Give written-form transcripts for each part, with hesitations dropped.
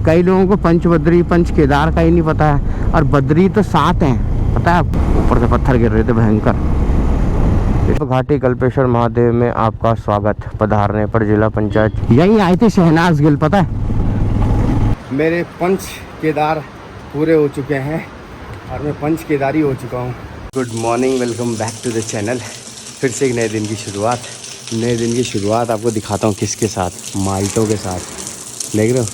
कई लोगों को पंच बद्री पंच केदार का ही नहीं पता है, और बद्री तो 7 हैं, पता है आपको। ऊपर से पत्थर गिर रहे थे भयंकर। घाटी कल्पेश्वर महादेव में आपका स्वागत। पधारने पर जिला पंचायत यहीं आए थे शहनाज गिल, पता है। मेरे पंच केदार पूरे हो चुके हैं और मैं पंच केदारी हो चुका हूँ। Good morning, welcome back to the channel. फिर से एक नए दिन की शुरुआत। नए दिन की शुरुआत आपको दिखाता हूँ किसके साथ, माल्टो के साथ, देख रहे हो।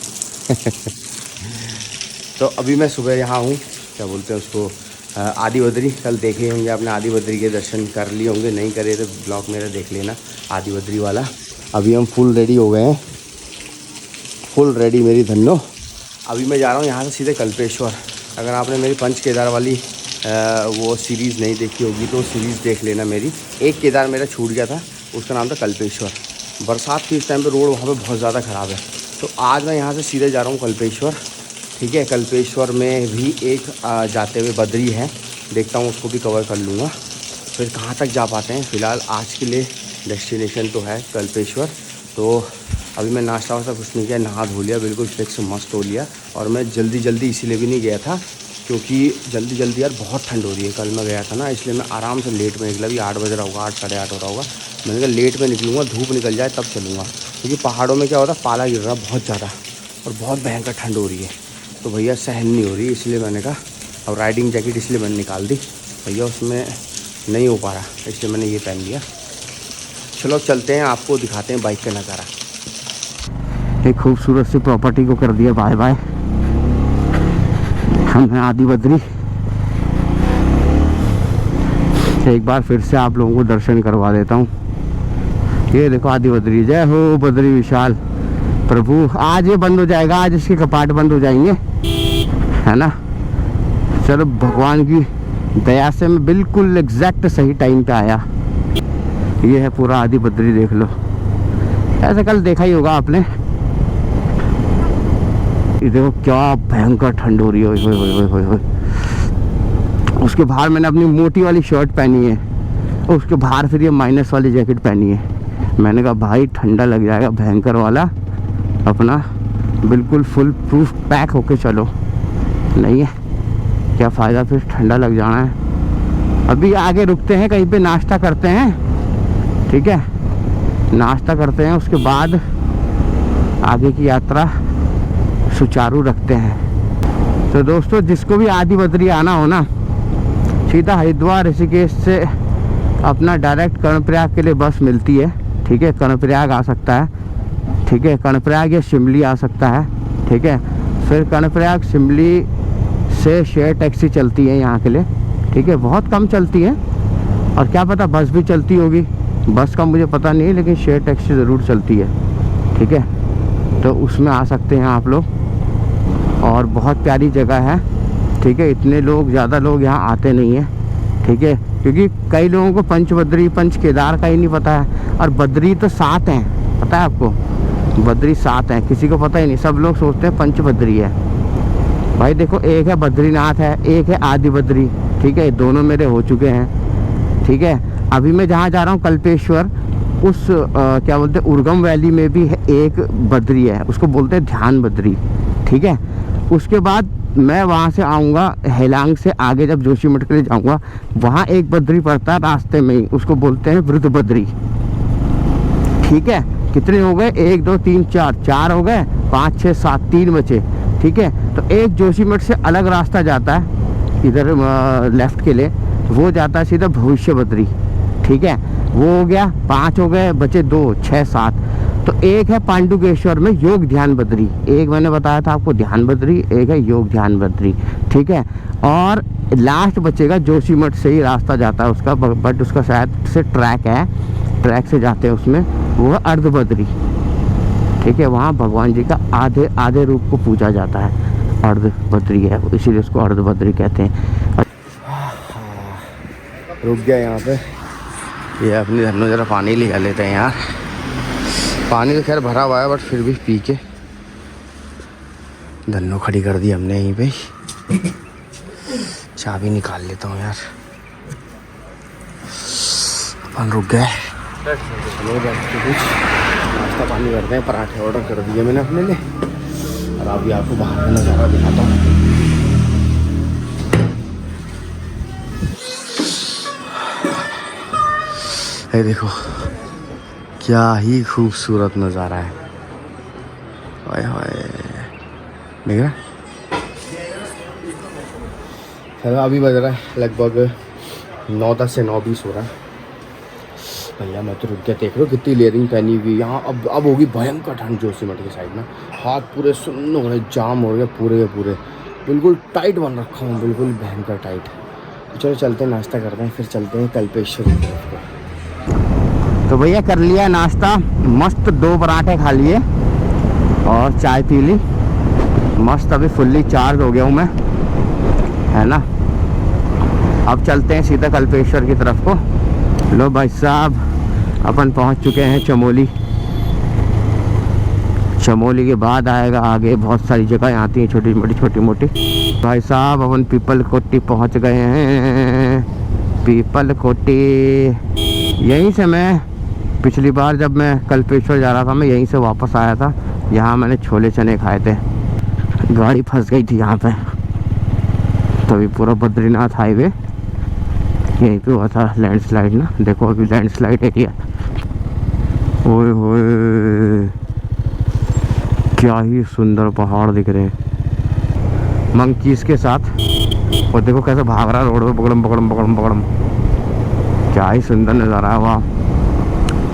तो अभी मैं सुबह यहाँ हूँ, क्या बोलते हैं उसको, आदि बद्री। कल देखे होंगे आपने, आदि बद्री के दर्शन कर लिए होंगे, नहीं करे तो ब्लॉग मेरा देख लेना, आदि बद्री वाला। अभी हम फुल रेडी हो गए हैं, फुल रेडी मेरी धन्नो। अभी मैं जा रहा हूँ यहाँ से सीधे कल्पेश्वर। अगर आपने मेरी पंच केदार वाली वो सीरीज़ नहीं देखी होगी तो सीरीज़ देख लेना मेरी। एक केदार मेरा छूट गया था, उसका नाम था कल्पेश्वर। बरसात की इस टाइम पे रोड वहाँ पे बहुत ज़्यादा ख़राब है, तो आज मैं यहाँ से सीधे जा रहा हूँ कल्पेश्वर। ठीक है, कल्पेश्वर में भी एक जाते हुए बद्री है, देखता हूँ उसको भी कवर कर लूँगा। फिर कहाँ तक जा पाते हैं। फ़िलहाल आज के लिए डेस्टिनेशन तो है कल्पेश्वर। तो अभी मैं नाश्ता वास्ता कुछ नहीं किया, नहा धो लिया, बिल्कुल फ्रेश मस्त हो लिया। और मैं जल्दी इसीलिए भी नहीं गया था क्योंकि जल्दी यार बहुत ठंड हो रही है। कल मैं गया था ना, इसलिए मैं आराम से लेट में निकला। भी 8 बज रहा होगा, 8 साढ़े 8 हो रहा होगा। मैंने कहा लेट में निकलूँगा, धूप निकल जाए तब चलूँगा, क्योंकि पहाड़ों में क्या होता है, पाला गिर रहा बहुत ज़्यादा और बहुत भयंकर ठंड हो रही है, तो भैया सहन नहीं हो रही। इसलिए मैंने कहा, और राइडिंग जैकेट इसलिए मैंने निकाल दी, भैया उसमें नहीं हो पा रहा, इसलिए मैंने ये पहन लिया। चलो चलते हैं, आपको दिखाते हैं बाइक का नज़ारा। एक खूबसूरत सी प्रॉपर्टी को कर दिया बाय बाय। हम हैं आदि बद्री। एक बार फिर से आप लोगों को दर्शन करवा देता हूँ। ये देखो आदि बद्री, जय हो बद्री विशाल प्रभु। आज ये बंद हो जाएगा, आज इसके कपाट बंद हो जाएंगे, है ना। चलो भगवान की दया से मैं बिल्कुल एग्जैक्ट सही टाइम पे आया। ये है पूरा आदि बद्री, देख लो। ऐसे कल देखा ही होगा आपने। ये देखो क्या भयंकर ठंड हो रही है, ओए। उसके बाहर मैंने अपनी मोटी वाली शर्ट पहनी है, उसके बाहर फिर ये माइनस वाली जैकेट पहनी है। मैंने कहा भाई ठंडा लग जाएगा भयंकर वाला, अपना बिल्कुल फुल प्रूफ पैक होके चलो। नहीं है क्या फ़ायदा, फिर ठंडा लग जाना है। अभी आगे रुकते हैं, कहीं पे नाश्ता करते हैं, ठीक है, नाश्ता करते हैं, उसके बाद आगे की यात्रा सुचारू रखते हैं। तो दोस्तों, जिसको भी आदि बद्री आना हो ना, सीधा हरिद्वार ऋषिकेश से अपना डायरेक्ट कर्णप्रयाग के लिए बस मिलती है। ठीक है, कर्णप्रयाग आ सकता है, ठीक है, कर्णप्रयाग या शिमली आ सकता है, ठीक है। फिर कर्णप्रयाग शिमली से शेयर टैक्सी चलती है यहाँ के लिए, ठीक है, बहुत कम चलती है, और क्या पता बस भी चलती होगी, बस का मुझे पता नहीं, लेकिन शेयर टैक्सी ज़रूर चलती है, ठीक है। तो उसमें आ सकते हैं आप लोग, और बहुत प्यारी जगह है, ठीक है। इतने लोग, ज़्यादा लोग यहाँ आते नहीं हैं, ठीक है, क्योंकि कई लोगों को पंच बद्री पंच केदार का ही नहीं पता है, और बद्री तो 7 हैं, पता है आपको, बद्री 7 हैं, किसी को पता ही नहीं। सब लोग सोचते हैं पंच बद्री है। भाई देखो, एक है बद्रीनाथ है, एक है आदि बद्री, ठीक है, दोनों मेरे हो चुके हैं, ठीक है। अभी मैं जहाँ जा रहा हूँ कल्पेश्वर, उस क्या बोलते हैं, उर्गम वैली में भी है एक बद्री है, उसको बोलते हैं ध्यान बद्री, ठीक है। उसके बाद मैं वहाँ से आऊँगा हेलांग से आगे, जब जोशीमठ के लिए जाऊँगा, वहाँ एक बद्री पड़ता है रास्ते में ही, उसको बोलते हैं वृद्ध बद्री, ठीक है। कितने हो गए, 1 2 3 4 हो गए, 5 6 7 3 बचे, ठीक है। तो एक जोशीमठ से अलग रास्ता जाता है इधर लेफ्ट के लिए, वो जाता है सीधा भविष्य बद्री, ठीक है। वो हो गया, 5 हो गए, बचे 2 6 7। तो एक है पांडुकेश्वर में योग ध्यान बद्री, एक मैंने बताया था आपको ध्यान बद्री, एक है योग ध्यान बद्री, ठीक है। और लास्ट बचेगा जोशीमठ से ही रास्ता जाता है उसका, बट उसका शायद से ट्रैक है, ट्रैक से जाते हैं उसमें, वो है अर्ध बद्री, ठीक है। वहाँ भगवान जी का आधे रूप को पूजा जाता है, अर्ध बद्री है, इसीलिए उसको अर्ध बद्री कहते हैं। रुक गया यहाँ पे, ये अपनी धन्नो जरा पानी लिया लेते हैं यार। पानी तो खैर भरा हुआ है, बट फिर भी पी के धन्नो खड़ी कर दी हमने यहीं पे। चाबी निकाल लेता हूँ यार, अपन रुक गए। चलो बैठ के कुछ नाश्ता पानी करते हैं। पराठे ऑर्डर कर दिए मैंने अपने लिए, और अभी आपको बाहर का नज़ारा दिखाता हूँ। ये देखो क्या ही खूबसूरत नज़ारा है। ओए होए, देख रहा। चलो अभी बज रहा है लगभग 9:10 से 9:20 हो रहा है। भैया मैं तो रुक गया, देख रहे हो कितनी लेयरिंग पहनी हुई यहाँ। अब होगी भयंकर ठंड जोशीमठ की साइड में। हाथ पूरे सुन्न हो रहे, जाम हो गए पूरे के पूरे, बिल्कुल टाइट बन रखा हूँ, बिल्कुल भयंकर टाइट। तो चलो चलते हैं, नाश्ता करते हैं, फिर चलते हैं कल्पेश्वर की तरफ। तो भैया कर लिया नाश्ता, मस्त 2 पराठे खा लिए और चाय पी ली, मस्त अभी फुल्ली चार्ज हो गया हूँ मैं, है ना। अब चलते हैं सीधा कल्पेश्वर की तरफ को। लो भाई साहब, अपन पहुंच चुके हैं चमोली। चमोली के बाद आएगा आगे बहुत सारी जगह आती हैं छोटी मोटी। भाई साहब अपन पीपल कोटी पहुंच गए हैं। पीपल कोटी, यहीं से मैं पिछली बार जब मैं कल्पेश्वर जा रहा था, मैं यहीं से वापस आया था। यहाँ मैंने छोले चने खाए थे। गाड़ी फंस गई थी यहाँ पे, तभी पूरा बद्रीनाथ हाईवे यहीं पे हुआ था लैंडस्लाइड ना। देखो अभी लैंडस्लाइड एरिया। ओए होए क्या ही सुंदर पहाड़ दिख रहे हैं मंकीज के साथ। और देखो कैसे भाग रहा है रोड पे, पकड़म पकड़म पकड़म पकड़म। क्या ही सुंदर नज़ारा है वहाँ।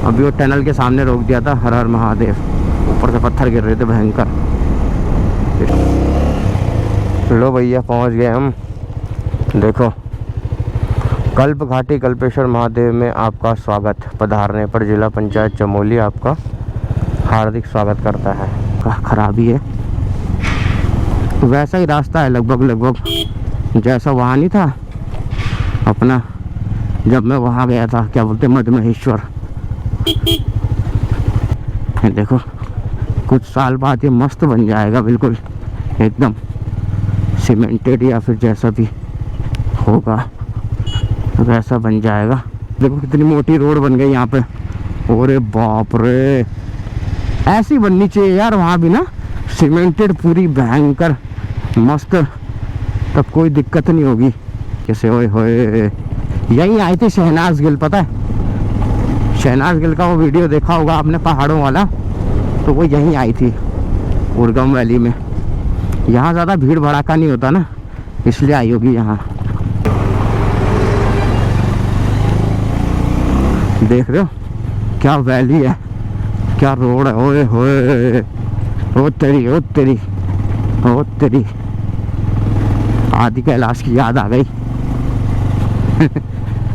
अभी वो टनल के सामने रोक दिया था, हर हर महादेव। ऊपर से पत्थर गिर रहे थे भयंकर। लो भैया पहुँच गए हम। देखो कल्प घाटी कल्पेश्वर महादेव में आपका स्वागत। पधारने पर जिला पंचायत चमोली आपका हार्दिक स्वागत करता है। खराबी है, वैसा ही रास्ता है लगभग जैसा वहाँ नहीं था अपना, जब मैं वहाँ गया था, क्या बोलते मध्य महेश्वर। देखो कुछ साल बाद ये मस्त बन जाएगा, बिल्कुल एकदम सीमेंटेड या फिर जैसा भी होगा वैसा बन जाएगा। देखो कितनी मोटी रोड बन गई यहाँ पे। अरे बाप रे, ऐसी बननी चाहिए यार वहाँ भी ना, सीमेंटेड पूरी भयंकर मस्त, तब कोई दिक्कत नहीं होगी। कैसे ओए होए, यहीं आई थी शहनाज गिल, पता है शहनाज गिल का वो वीडियो देखा होगा आपने पहाड़ों वाला, तो वो यहीं आई थी उर्गम वैली में। यहाँ ज़्यादा भीड़ भड़ाका नहीं होता ना, इसलिए आई होगी यहाँ। देख रहे हो क्या वैली है, क्या रोड है। ओए होए, ओ तेरी ओ तेरी ओ तेरी, आदि कैलाश की याद आ गई।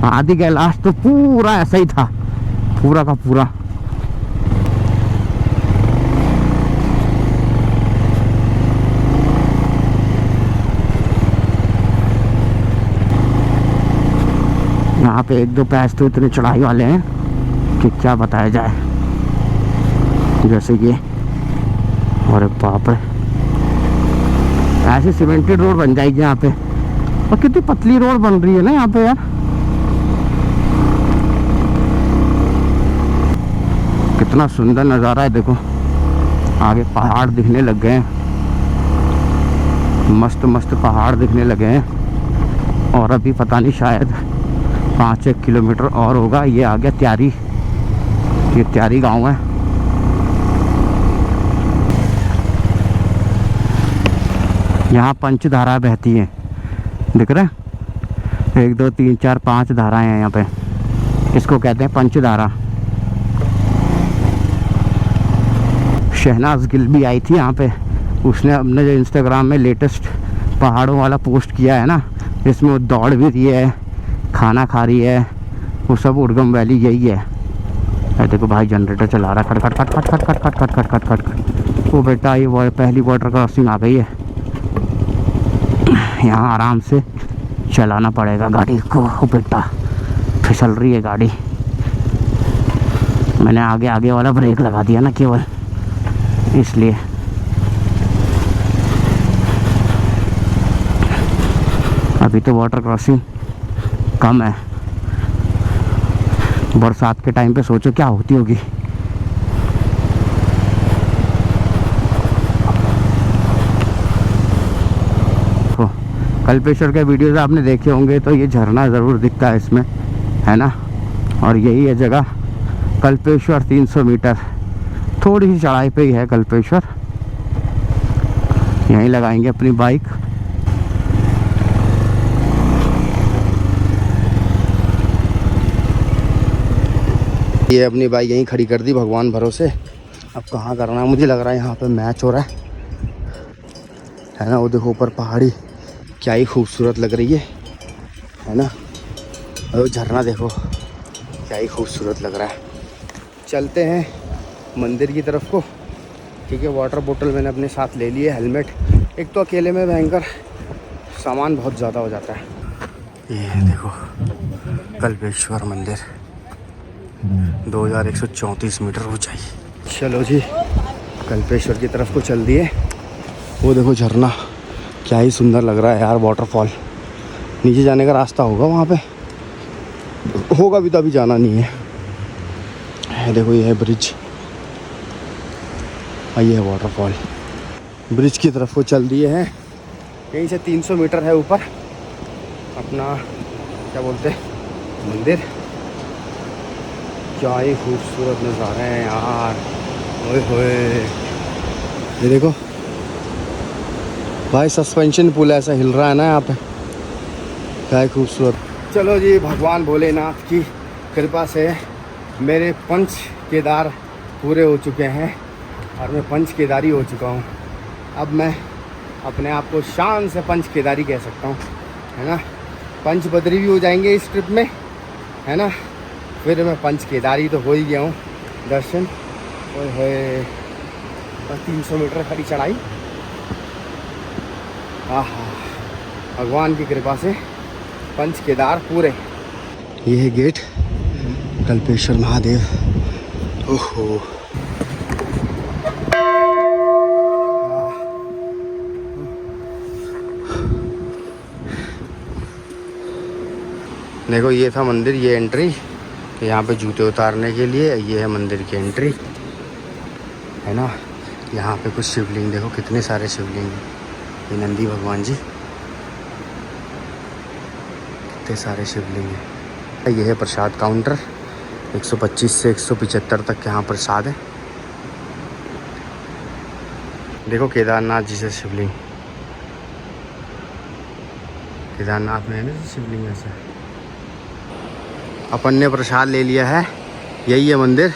आदि कैलाश तो पूरा ऐसा ही था, पूरा का पूरा। यहाँ पे 1-2 पैच तो इतने चढ़ाई वाले हैं कि क्या बताया जाए, जैसे ये। अरे बाप रे, ऐसी सीमेंटेड रोड बन जाएगी यहाँ पे। और कितनी पतली रोड बन रही है ना यहाँ पे यार। कितना सुंदर नज़ारा है, देखो आगे पहाड़ दिखने लग गए हैं, मस्त मस्त पहाड़ दिखने लगे हैं। और अभी पता नहीं शायद 5-1 किलोमीटर और होगा, ये आ गया त्यारी। ये त्यारी गांव है। यहाँ पंचधारा बहती है, दिख रहा है 1 2 3 4 5 धाराएं हैं यहाँ पे, इसको कहते हैं पंचधारा। शहनाज गिल भी आई थी यहाँ पे, उसने अपने जो इंस्टाग्राम में लेटेस्ट पहाड़ों वाला पोस्ट किया है ना, इसमें वो दौड़ भी रही है, खाना खा रही है, वो सब उर्गम वैली यही है। देखो भाई जनरेटर चला रहा है, खट खट खट खट खट खट खट खट खट खट खट। वो बेटा ये पहली वाटर क्रॉसिंग आ गई है, यहाँ आराम से चलाना पड़ेगा गाड़ी को। वो बेटा फिसल रही है गाड़ी, मैंने आगे वाला ब्रेक लगा दिया ना केवल, इसलिए। अभी तो वाटर क्रॉसिंग कम है, बरसात के टाइम पे सोचो क्या होती होगी। कल्पेश्वर के वीडियोज़ आपने देखे होंगे तो ये झरना ज़रूर दिखता है इसमें, है ना। और यही है जगह कल्पेश्वर, 300 मीटर, थोड़ी सी चढ़ाई पे ही है कल्पेश्वर। यहीं लगाएंगे अपनी बाइक। ये अपनी बाइक यहीं खड़ी कर दी भगवान भरोसे। अब कहाँ करना है, मुझे लग रहा है यहाँ पे मैच हो रहा है ना। वो देखो ऊपर पहाड़ी क्या ही खूबसूरत लग रही है ना। और झरना देखो क्या ही खूबसूरत लग रहा है। चलते हैं मंदिर की तरफ को। ठीक है, वाटर बोतल मैंने अपने साथ ले ली है, हेलमेट। एक तो अकेले में भयंकर सामान बहुत ज़्यादा हो जाता है। ये देखो कल्पेश्वर मंदिर, 2134 मीटर ऊंचाई। चलो जी कल्पेश्वर की तरफ को चल दिए। वो देखो झरना क्या ही सुंदर लग रहा है यार, वाटरफॉल। नीचे जाने का रास्ता होगा वहाँ पे, होगा भी तो अभी जाना नहीं है। देखो ये है ब्रिज और ये है वाटरफॉल। ब्रिज की तरफ को चल दिए हैं। यहीं से 300 मीटर है ऊपर अपना क्या बोलते हैं मंदिर। क्या ही खूबसूरत नज़ारे हैं यार, ओए होए। ये देखो भाई सस्पेंशन पुल ऐसा हिल रहा है ना यहाँ पे, क्या ही खूबसूरत। चलो जी, भगवान भोलेनाथ की कृपा से मेरे पंच केदार पूरे हो चुके हैं और मैं पंच केदारी हो चुका हूँ। अब मैं अपने आप को शान से पंच केदारी कह सकता हूँ, है ना। पंच बद्री भी हो जाएंगे इस ट्रिप में, है ना। फिर मैं पंच केदारी तो हो ही गया हूँ। दर्शन ओए होए, बस 300 मीटर खड़ी चढ़ाई। आहा, भगवान की कृपा से पंच केदार पूरे। ये है गेट कल्पेश्वर महादेव। ओहो देखो ये था मंदिर, ये एंट्री। यहाँ पे जूते उतारने के लिए ये है मंदिर की एंट्री, है ना। यहाँ पे कुछ शिवलिंग देखो, कितने सारे शिवलिंग हैं। ये नंदी भगवान जी, कितने सारे शिवलिंग हैं। ये है प्रसाद काउंटर, 125 से 175 तक यहाँ प्रसाद है। देखो केदारनाथ जी से शिवलिंग, केदारनाथ में है ना शिवलिंग ऐसा। अपन ने प्रसाद ले लिया है, यही है मंदिर।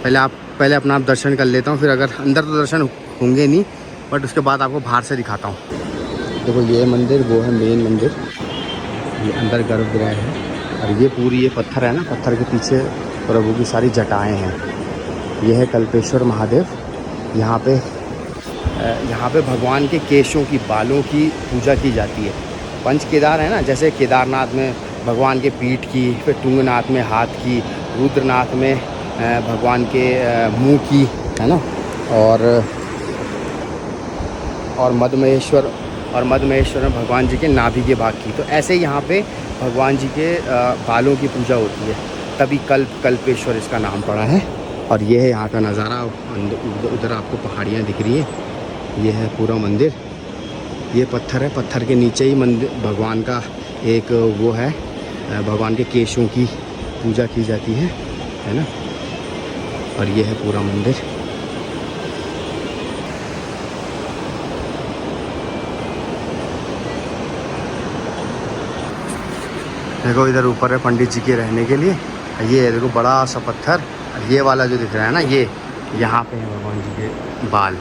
पहले अपना आप दर्शन कर लेता हूँ, फिर अगर अंदर तो दर्शन होंगे नहीं, बट उसके बाद आपको बाहर से दिखाता हूँ। देखो ये मंदिर, वो है मेन मंदिर, ये अंदर गर्भगृह है। और ये पूरी ये पत्थर है ना, पत्थर के पीछे प्रभु की सारी जटाएँ हैं। ये है कल्पेश्वर महादेव। यहाँ पे भगवान के केशों की, बालों की पूजा की जाती है। पंच केदार है ना, जैसे केदारनाथ में भगवान के पीठ की, फिर तुंगनाथ में हाथ की, रुद्रनाथ में भगवान के मुंह की, है ना। और मदमहेश्वर में भगवान जी के नाभि के भाग की। तो ऐसे ही यहाँ पे भगवान जी के बालों की पूजा होती है, तभी कल्पेश्वर इसका नाम पड़ा है। और ये है यहाँ का नज़ारा। उधर आपको पहाड़ियाँ दिख रही है। ये है पूरा मंदिर। ये पत्थर है, पत्थर के नीचे ही मंदिर भगवान का एक वो है, भगवान के केशों की पूजा की जाती है ना। और ये है पूरा मंदिर। देखो इधर ऊपर है पंडित जी के रहने के लिए। ये देखो बड़ा सा पत्थर, ये वाला जो दिख रहा है ना, ये यहाँ पे है भगवान जी के बाल।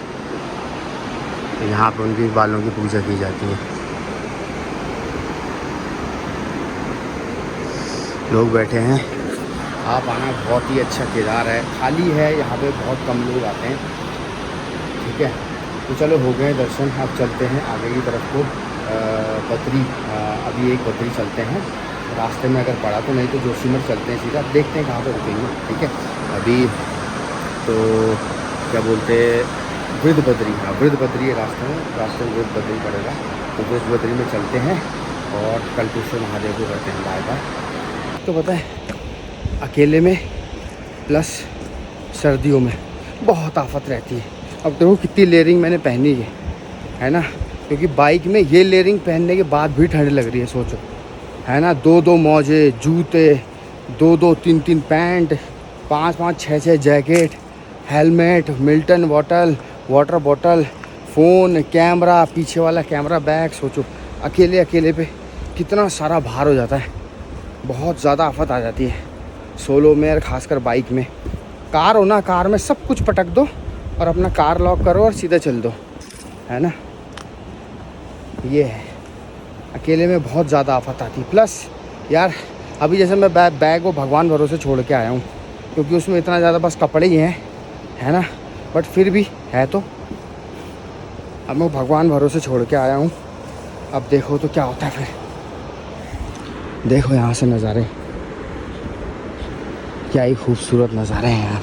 तो यहाँ पे उनके बालों की पूजा की जाती है। लोग बैठे हैं, आप आना, बहुत ही अच्छा केदार है, खाली है यहाँ पे, बहुत कम लोग आते हैं। ठीक है, तो चलो हो गए दर्शन। अब चलते हैं आगे की तरफ को, बद्री। अभी एक बद्री चलते हैं, रास्ते में अगर पड़ा तो, नहीं तो जोशीमठ चलते हैं सीधा। देखते हैं कहाँ पे रुकेंगे। ठीक है, अभी तो क्या बोलते वृद्ध बद्री, हाँ वृद्ध बद्री रास्ते में वृद्ध बद्री पड़ेगा। तो वृद्ध बद्री में चलते हैं और कल्पेश्वर महादेव को करते हैं बाय बाय। तो पता है अकेले में प्लस सर्दियों में बहुत आफत रहती है। अब देखो कितनी लेयरिंग मैंने पहनी है ना। क्योंकि बाइक में ये लेयरिंग पहनने के बाद भी ठंड लग रही है, सोचो, है ना। 2-2 मौजे, जूते, 2-2 3-3 pant, 5-5 6-6 jacket, helmet, Milton bottle, water bottle, phone, camera, पीछे वाला कैमरा बैग। सोचो अकेले पे कितना सारा भार हो जाता है, बहुत ज़्यादा आफत आ जाती है सोलो में, और ख़ासकर बाइक में। कार हो ना, कार में सब कुछ पटक दो और अपना कार लॉक करो और सीधे चल दो, है ना। ये है, अकेले में बहुत ज़्यादा आफत आती है। प्लस यार अभी जैसे मैं बैग वो भगवान भरोसे छोड़ के आया हूँ, क्योंकि उसमें इतना ज़्यादा बस कपड़े ही हैं, है ना। बट फिर भी है, तो अब मैं भगवान भरोसे छोड़ के आया हूँ। अब देखो तो क्या होता है फिर। देखो यहाँ से नज़ारे, क्या ही खूबसूरत नज़ारे हैं यार।